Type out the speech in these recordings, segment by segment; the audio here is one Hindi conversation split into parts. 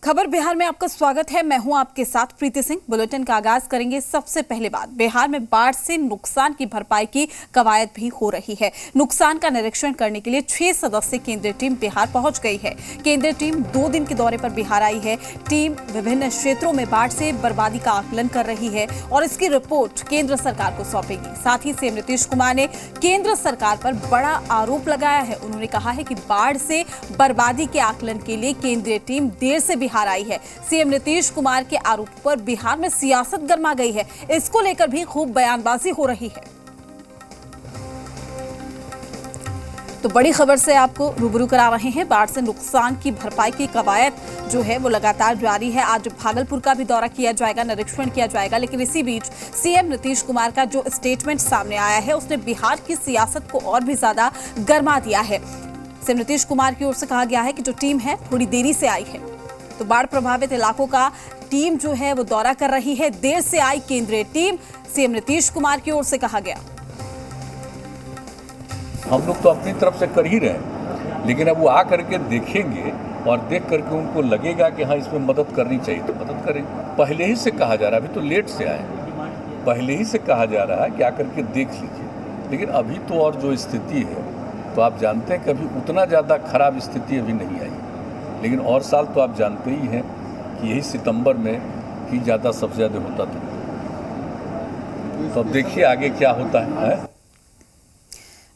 खबर बिहार में आपका स्वागत है। मैं हूं आपके साथ प्रीति सिंह। बुलेटिन का आगाज करेंगे सबसे पहले बात बिहार में बाढ़ से नुकसान की भरपाई की कवायद भी हो रही है। नुकसान का निरीक्षण करने के लिए 6 सदस्यीय केंद्रीय टीम बिहार पहुंच गई है। केंद्रीय टीम 2 दिन के दौरे पर बिहार आई है। टीम विभिन्न क्षेत्रों में बाढ़ से बर्बादी का आकलन कर रही है और इसकी रिपोर्ट केंद्र सरकार को सौंपेगी। साथ ही सीएम नीतीश कुमार ने केंद्र सरकार पर बड़ा आरोप लगाया है। उन्होंने कहा है कि बाढ़ से बर्बादी के आकलन के लिए केंद्रीय टीम देर से बिहार आई है। सीएम नीतीश कुमार के आरोप पर बिहार में सियासत गर्मा गई है। इसको लेकर भी खूब बयानबाजी हो रही है। तो बड़ी खबर से आपको रूबरू करा रहे हैं। बाढ़ से नुकसान की भरपाई की कवायद जो है वो लगातार जारी है। आज भागलपुर का भी दौरा किया जाएगा, निरीक्षण किया जाएगा। लेकिन इसी बीच सीएम नीतीश कुमार का जो स्टेटमेंट सामने आया है उसने बिहार की सियासत को और भी ज्यादा गर्मा दिया है। सीएम नीतीश कुमार की ओर से कहा गया है कि जो टीम है थोड़ी देरी से आई है। तो बाढ़ प्रभावित इलाकों का टीम जो है वो दौरा कर रही है। देर से आई केंद्रीय टीम, सीएम नीतीश कुमार की ओर से कहा गया। हम लोग तो अपनी तरफ से कर ही रहे हैं, लेकिन अब वो आ करके देखेंगे और देख करके उनको लगेगा कि हाँ इसमें मदद करनी चाहिए तो मदद करेंगे। पहले ही से कहा जा रहा है, अभी तो लेट से आए, पहले ही से कहा जा रहा है कि आकर के देख लीजिए। लेकिन अभी तो और जो स्थिति है तो आप जानते हैं कि अभी उतना ज़्यादा खराब स्थिति अभी नहीं आई। लेकिन और साल तो आप जानते ही हैं कि यही सितंबर में ही ज़्यादा सबसे ज़्यादा होता था। तो अब देखिए आगे क्या होता है।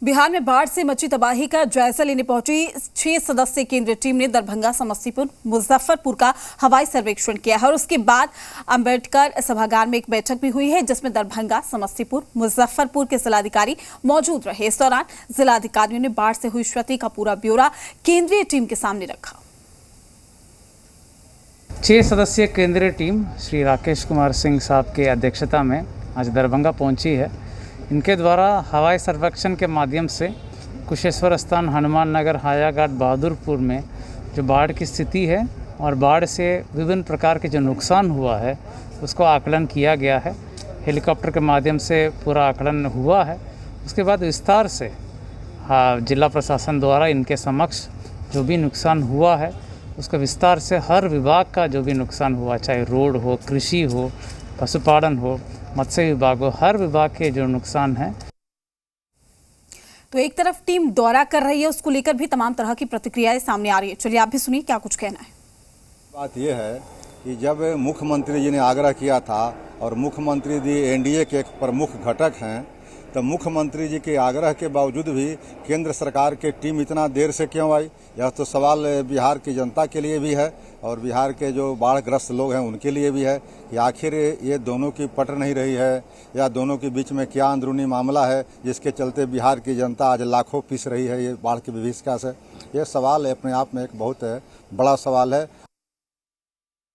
बिहार में बाढ़ से मची तबाही का जायजा लेने पहुंची 6 सदस्यीय केंद्रीय टीम ने दरभंगा, समस्तीपुर, मुजफ्फरपुर का हवाई सर्वेक्षण किया है और उसके बाद अंबेडकर सभागार में एक बैठक भी हुई है जिसमें दरभंगा, समस्तीपुर, मुजफ्फरपुर के जिलाधिकारी मौजूद रहे। इस दौरान जिलाधिकारियों ने बाढ़ से हुई क्षति का पूरा ब्यौरा केंद्रीय टीम के सामने रखा। 6 सदस्यीय केंद्रीय टीम श्री राकेश कुमार सिंह साहब की अध्यक्षता में आज दरभंगा पहुंची है। इनके द्वारा हवाई सर्वेक्षण के माध्यम से कुशेश्वर स्थान, हनुमान नगर, हायाघाट, बहादुरपुर में जो बाढ़ की स्थिति है और बाढ़ से विभिन्न प्रकार के जो नुकसान हुआ है उसको आकलन किया गया है। हेलीकॉप्टर के माध्यम से पूरा आकलन हुआ है। उसके बाद विस्तार से जिला प्रशासन द्वारा इनके समक्ष जो भी नुकसान हुआ है उसका विस्तार से हर विभाग का जो भी नुकसान हुआ, चाहे रोड हो, कृषि हो, पशुपालन हो, मत्स्य विभाग हो, हर विभाग के जो नुकसान है। तो एक तरफ टीम दौरा कर रही है, उसको लेकर भी तमाम तरह की प्रतिक्रियाएं सामने आ रही है। चलिए आप भी सुनिए क्या कुछ कहना है। बात यह है कि जब मुख्यमंत्री जी ने आग्रह किया था और मुख्यमंत्री जी एनडीए के एक प्रमुख घटक हैं, तो मुख्यमंत्री जी के आग्रह के बावजूद भी केंद्र सरकार की टीम इतना देर से क्यों आई? यह तो सवाल बिहार की जनता के लिए भी है और बिहार के जो बाढ़ग्रस्त लोग हैं उनके लिए भी है कि आखिर ये दोनों की पट नहीं रही है या दोनों के बीच में क्या अंदरूनी मामला है जिसके चलते बिहार की जनता आज लाखों पीस रही है ये बाढ़ की विभीषिका से। ये सवाल अपने आप में एक बहुत बड़ा सवाल है।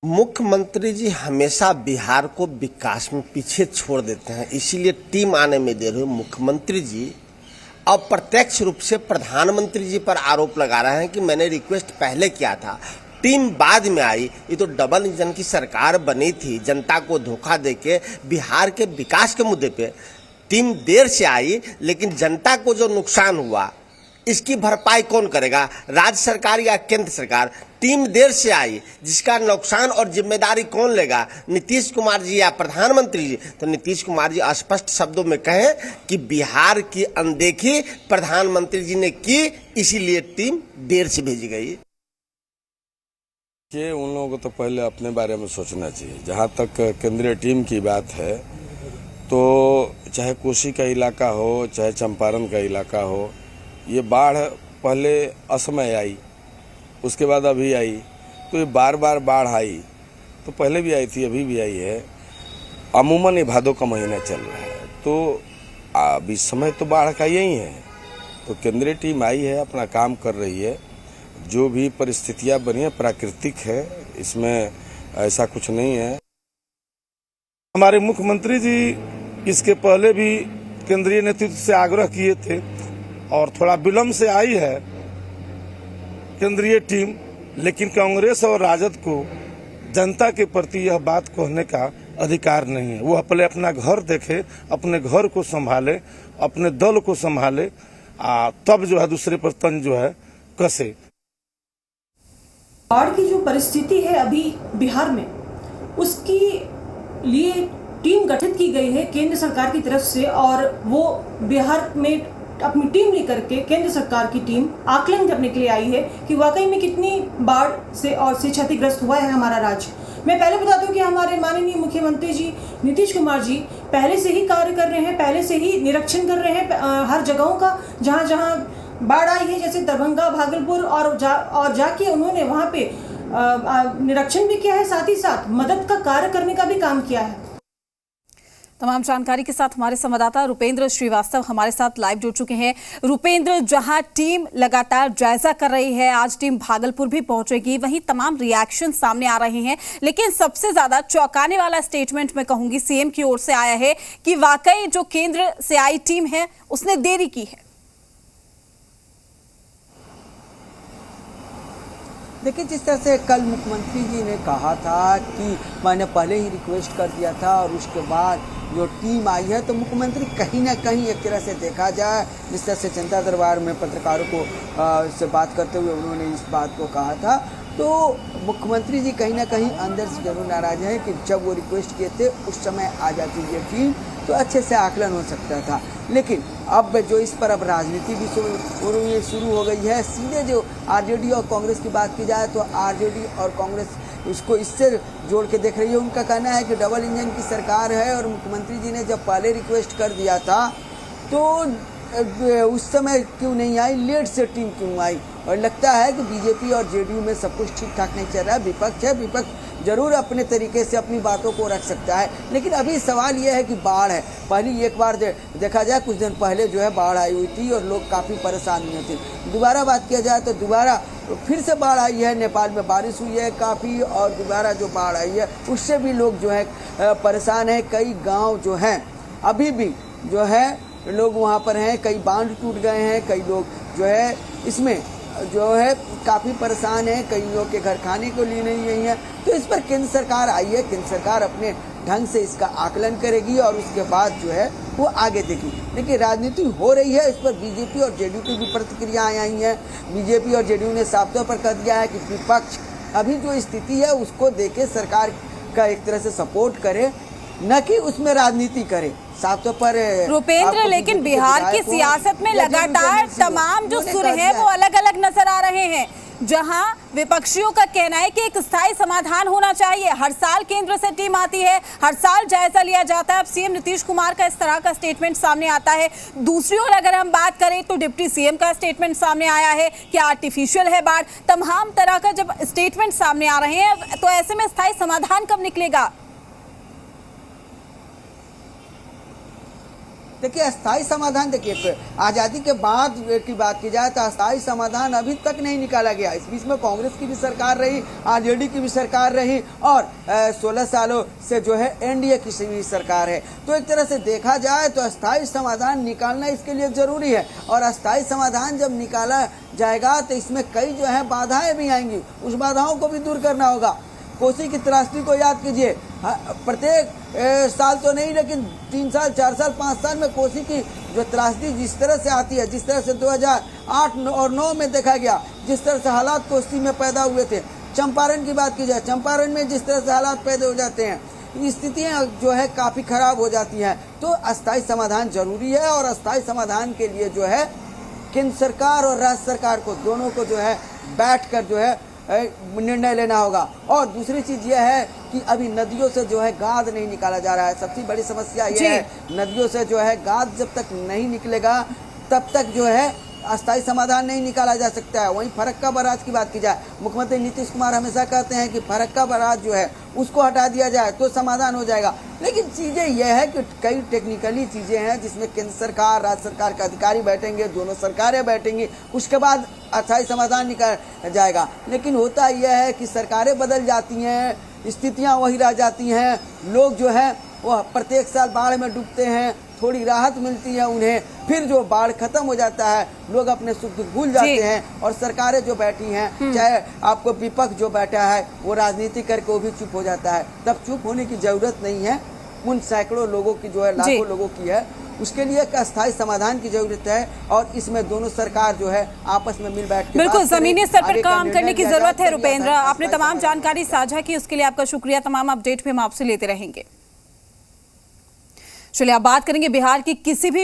मुख्यमंत्री जी हमेशा बिहार को विकास में पीछे छोड़ देते हैं, इसीलिए टीम आने में देर हुई। मुख्यमंत्री जी अप्रत्यक्ष रूप से प्रधानमंत्री जी पर आरोप लगा रहे हैं कि मैंने रिक्वेस्ट पहले किया था, टीम बाद में आई। ये तो डबल इंजन की सरकार बनी थी, जनता को धोखा देके बिहार के विकास के मुद्दे पे टीम देर से आई। लेकिन जनता को जो नुकसान हुआ इसकी भरपाई कौन करेगा, राज्य सरकार या केंद्र सरकार? टीम देर से आई, जिसका नुकसान और जिम्मेदारी कौन लेगा, नीतीश कुमार जी या प्रधानमंत्री जी? तो नीतीश कुमार जी स्पष्ट शब्दों में कहें कि बिहार की अनदेखी प्रधानमंत्री जी ने की, इसीलिए टीम देर से भेजी गई। कि उन लोगों को तो पहले अपने बारे में सोचना चाहिए। जहाँ तक केंद्रीय टीम की बात है तो चाहे कोसी का इलाका हो, चाहे चंपारण का इलाका हो, ये बाढ़ पहले असमय आई, उसके बाद अभी आई। तो ये बार बार बाढ़ आई, तो पहले भी आई थी, अभी भी आई है। अमूमन ये भादों का महीना चल रहा है, तो अब इस समय तो बाढ़ का यही है। तो केंद्रीय टीम आई है, अपना काम कर रही है। जो भी परिस्थितियां बनी है प्राकृतिक है, इसमें ऐसा कुछ नहीं है। हमारे मुख्यमंत्री जी इसके पहले भी केंद्रीय नेतृत्व से आग्रह किए थे और थोड़ा विलंब से आई है केंद्रीय टीम, लेकिन कांग्रेस और राजद को जनता के प्रति यह बात कहने का अधिकार नहीं है। वो पहले अपना घर देखे, अपने घर को संभाले, अपने दल को संभाले, तब जो है दूसरे पर तंज जो है कसे। बाढ़ की जो परिस्थिति है अभी बिहार में, उसकी लिए टीम गठित की गई है केंद्र सरकार की तरफ से, और वो बिहार में अपनी टीम लेकर के केंद्र सरकार की टीम आकलन करने के लिए आई है कि वाकई में कितनी बाढ़ से क्षतिग्रस्त हुआ है हमारा राज्य। मैं पहले बता दूं कि हमारे माननीय मुख्यमंत्री जी नीतीश कुमार जी पहले से ही कार्य कर रहे हैं, पहले से ही निरीक्षण कर रहे हैं हर जगहों का जहां जहां बाढ़ आई है, जैसे दरभंगा, भागलपुर, और जाके उन्होंने वहां पे निरीक्षण भी किया है, साथ ही साथ मदद का कार्य करने का भी काम किया है। तमाम जानकारी के साथ हमारे संवाददाता रुपेंद्र श्रीवास्तव हमारे साथ लाइव जुड़ चुके हैं। रुपेंद्र, जहां टीम लगातार जायजा कर रही है, आज टीम भागलपुर भी पहुंचेगी, वहीं तमाम रिएक्शन सामने आ रहे हैं, लेकिन सबसे ज्यादा चौंकाने वाला स्टेटमेंट मैं कहूंगी सीएम की ओर से आया है कि वाकई जो केंद्र से आई टीम है उसने देरी की है। देखिए, जिस तरह से कल मुख्यमंत्री जी ने कहा था कि मैंने पहले ही रिक्वेस्ट कर दिया था और उसके बाद जो टीम आई है, तो मुख्यमंत्री कहीं ना कहीं एक तरह से देखा जाए, जिस तरह से जनता दरबार में पत्रकारों को से बात करते हुए उन्होंने इस बात को कहा था, तो मुख्यमंत्री जी कहीं ना कहीं अंदर से जरूर नाराज हैं कि जब वो रिक्वेस्ट किए थे उस समय आ जाती ये टीम तो अच्छे से आकलन हो सकता था। लेकिन अब जो इस पर अब राजनीति भी शुरू हो गई है। सीधे जो आरजेडी और कांग्रेस की बात की जाए तो आरजेडी और कांग्रेस इसको इससे जोड़ के देख रही है। उनका कहना है कि डबल इंजन की सरकार है और मुख्यमंत्री जी ने जब पहले रिक्वेस्ट कर दिया था तो उस समय क्यों नहीं आई, लेट से टीम क्यों आई। और लगता है कि बीजेपी और जेडीयू में सब कुछ ठीक ठाक नहीं चल रहा है। विपक्ष है, विपक्ष जरूर अपने तरीके से अपनी बातों को रख सकता है, लेकिन अभी सवाल यह है कि बाढ़ है। पहली एक बार देखा जाए कुछ दिन पहले जो है बाढ़ आई हुई थी और लोग काफ़ी परेशान हुए थे। दोबारा बात किया जाए तो दोबारा फिर से बाढ़ आई है, नेपाल में बारिश हुई है काफ़ी और दोबारा जो बाढ़ आई है उससे भी लोग जो है परेशान है। कई गाँव जो हैं अभी भी जो है लोग वहाँ पर हैं, कई बांध टूट गए हैं, कई लोग जो है इसमें जो है काफ़ी परेशान है, कई लोग के घर खाने को लिए नहीं है। तो इस पर केंद्र सरकार आई है, केंद्र सरकार अपने ढंग से इसका आकलन करेगी और उसके बाद जो है वो आगे देगी। देखिए, राजनीति हो रही है, इस पर बीजेपी और जेडीयू की भी प्रतिक्रियाएं आई हैं। बीजेपी और जेडीयू ने साफ तौर पर कह दिया है कि विपक्ष अभी जो स्थिति है उसको देखे सरकार का एक तरह से सपोर्ट करे, न कि उसमें राजनीति करे। साफ तौर पर रुपेंद्र, लेकिन बिहार की सियासत में लगातार तमाम जो सुर हैं वो अलग अलग नजर आ रहे हैं। जहां विपक्षियों का कहना है कि एक स्थायी समाधान होना चाहिए, हर साल केंद्र से टीम आती है, हर साल जायजा लिया जाता है। अब सीएम नीतीश कुमार का इस तरह का स्टेटमेंट सामने आता है। दूसरी ओर अगर हम बात करें तो डिप्टी सीएम का स्टेटमेंट सामने आया है कि आर्टिफिशियल है बाढ़। तमाम तरह का जब स्टेटमेंट सामने आ रहे हैं तो ऐसे में स्थायी समाधान कब निकलेगा? देखिए, अस्थायी समाधान, देखिए आज़ादी के बाद की बात की जाए तो अस्थायी समाधान अभी तक नहीं निकाला गया। इस बीच में कांग्रेस की भी सरकार रही, आरजेडी की भी सरकार रही और 16 सालों से जो है एनडीए की भी सरकार है। तो एक तरह से देखा जाए तो अस्थायी समाधान निकालना इसके लिए ज़रूरी है और अस्थायी समाधान जब निकाला जाएगा तो इसमें कई जो है बाधाएँ भी आएंगी, उस बाधाओं को भी दूर करना होगा। कोसी की त्रासदी को याद कीजिए, प्रत्येक साल तो नहीं लेकिन 3 साल 4 साल 5 साल में कोसी की जो त्रासदी जिस तरह से आती है, जिस तरह से 2008 और 9 में देखा गया, जिस तरह से हालात कोसी में पैदा हुए थे। चंपारण की बात की जाए, चंपारण में जिस तरह से हालात पैदा हो जाते हैं, स्थितियाँ जो है काफ़ी खराब हो जाती हैं। तो अस्थायी समाधान जरूरी है और अस्थायी समाधान के लिए जो है केंद्र सरकार और राज्य सरकार को दोनों को जो है बैठ कर जो है निर्णय लेना होगा। और दूसरी चीज़ यह है कि अभी नदियों से जो है गाद नहीं निकाला जा रहा है। सबसे बड़ी समस्या यह है, नदियों से जो है गाद जब तक नहीं निकलेगा तब तक जो है अस्थायी समाधान नहीं निकाला जा सकता है। वहीं फरक्का बराज की बात की जाए, मुख्यमंत्री नीतीश कुमार हमेशा कहते हैं कि फरक्का बराज जो है उसको हटा दिया जाए तो समाधान हो जाएगा। लेकिन चीज़ें यह है कि कई टेक्निकली चीज़ें हैं जिसमें केंद्र सरकार राज्य सरकार के अधिकारी बैठेंगे, दोनों सरकारें बैठेंगी, उसके बाद अस्थायी समाधान निकाला जाएगा। लेकिन होता यह है कि सरकारें बदल जाती हैं, स्थितियाँ वही रह जाती हैं, लोग जो है वह प्रत्येक साल बाढ़ में डूबते हैं, थोड़ी राहत मिलती है उन्हें, फिर जो बाढ़ खत्म हो जाता है लोग अपने सुख दुख भूल जाते हैं और सरकारें जो बैठी हैं, चाहे आपको विपक्ष जो बैठा है वो राजनीति करके वो भी चुप हो जाता है। तब चुप होने की जरूरत नहीं है, उन सैकड़ों लोगों की जो है लाखों लोगों की है, उसके लिए एक अस्थायी समाधान की जरूरत है और इसमें दोनों सरकार जो है आपस में मिल बैठ के बिल्कुल बात करें। जमीनी स्तर पर आगे का काम निर्णय करने की लिया जरूरत जाए, है। तब यह रुपेंद्र, आपने अस्थायी तमाम समाधान। जानकारी साझा की, उसके लिए आपका शुक्रिया। तमाम अपडेट भी हम आपसे लेते रहेंगे। चलिए अब बात करेंगे बिहार की किसी भी